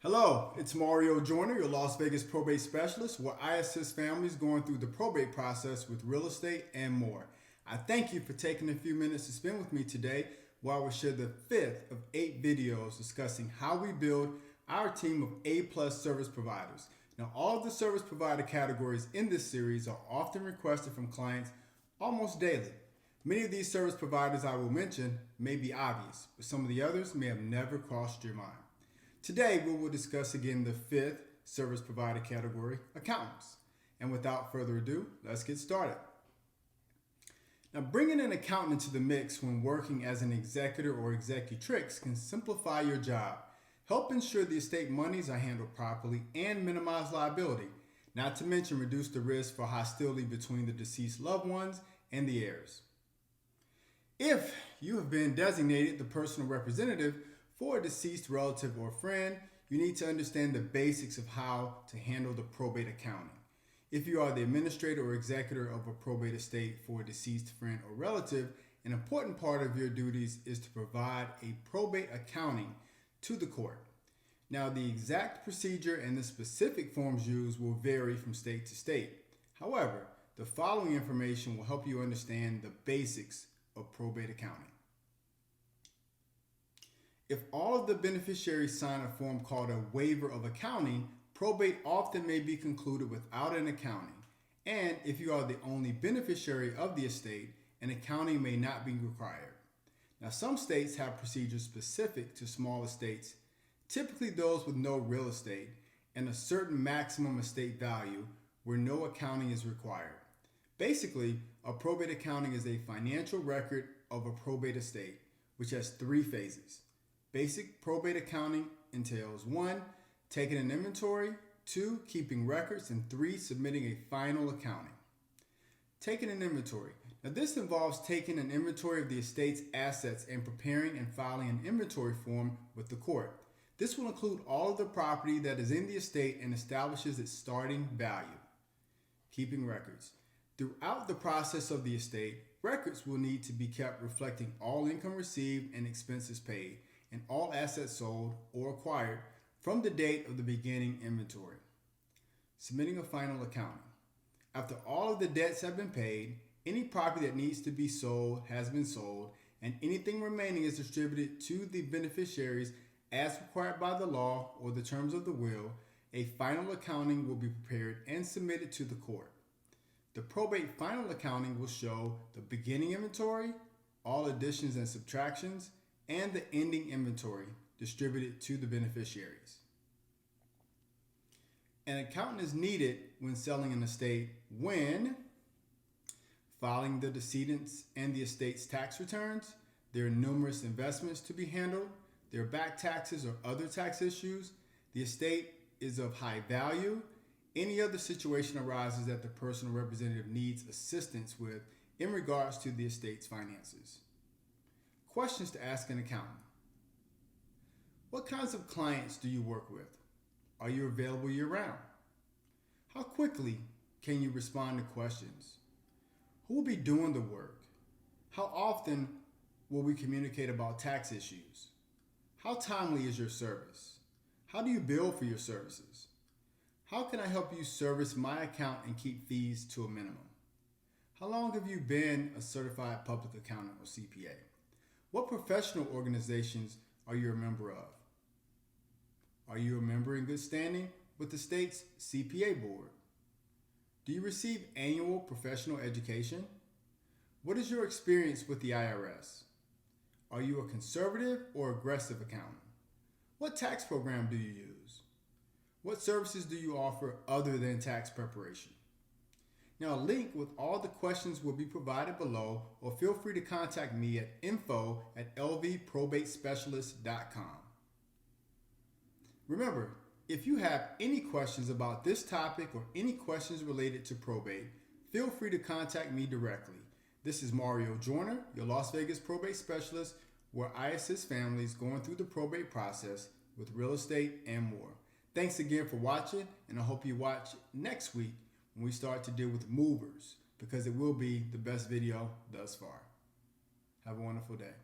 Hello, it's Mario Joyner, your Las Vegas Probate Specialist, where I assist families going through the probate process with real estate and more. I thank you for taking a few minutes to spend with me today while we share the fifth of 8 videos discussing how we build our team of A-plus service providers. Now, all of the service provider categories in this series are often requested from clients almost daily. Many of these service providers I will mention may be obvious, but some of the others may have never crossed your mind. Today, we will discuss again the fifth service provider category, accountants. And without further ado, let's get started. Now, bringing an accountant into the mix when working as an executor or executrix can simplify your job, help ensure the estate monies are handled properly, and minimize liability, not to mention reduce the risk for hostility between the deceased loved ones and the heirs. If you have been designated the personal representative for a deceased relative or friend, you need to understand the basics of how to handle the probate accounting. If you are the administrator or executor of a probate estate for a deceased friend or relative, an important part of your duties is to provide a probate accounting to the court. Now, the exact procedure and the specific forms used will vary from state to state. However, the following information will help you understand the basics of probate accounting. If all of the beneficiaries sign a form called a waiver of accounting, probate often may be concluded without an accounting. And if you are the only beneficiary of the estate, an accounting may not be required. Now, some states have procedures specific to small estates, typically those with no real estate, and a certain maximum estate value where no accounting is required. Basically, a probate accounting is a financial record of a probate estate, which has 3 phases. Basic probate accounting entails 1, taking an inventory, 2, keeping records, and 3, submitting a final accounting. Taking an inventory. Now, this involves taking an inventory of the estate's assets and preparing and filing an inventory form with the court. This will include all of the property that is in the estate and establishes its starting value. Keeping records. Throughout the process of the estate, records will need to be kept reflecting all income received and expenses paid, and all assets sold or acquired from the date of the beginning inventory. Submitting a final accounting. After all of the debts have been paid, any property that needs to be sold has been sold, and anything remaining is distributed to the beneficiaries as required by the law or the terms of the will. A final accounting will be prepared and submitted to the court. The probate final accounting will show the beginning inventory, all additions and subtractions, and the ending inventory distributed to the beneficiaries. An accountant is needed when selling an estate when filing the decedent's and the estate's tax returns, there are numerous investments to be handled, there are back taxes or other tax issues, the estate is of high value, any other situation arises that the personal representative needs assistance with in regards to the estate's finances. Questions to ask an accountant. What kinds of clients do you work with? Are you available year-round? How quickly can you respond to questions? Who will be doing the work? How often will we communicate about tax issues? How timely is your service? How do you bill for your services? How can I help you service my account and keep fees to a minimum? How long have you been a certified public accountant or CPA? What professional organizations are you a member of? Are you a member in good standing with the state's CPA board? Do you receive annual professional education? What is your experience with the IRS? Are you a conservative or aggressive accountant? What tax program do you use? What services do you offer other than tax preparation? Now, a link with all the questions will be provided below, or feel free to contact me at info@lvprobatespecialist.com. Remember, if you have any questions about this topic or any questions related to probate, feel free to contact me directly. This is Mario Joyner, your Las Vegas Probate Specialist, where I assist families going through the probate process with real estate and more. Thanks again for watching, and I hope you watch next week when we start to deal with movers, because it will be the best video thus far. Have a wonderful day.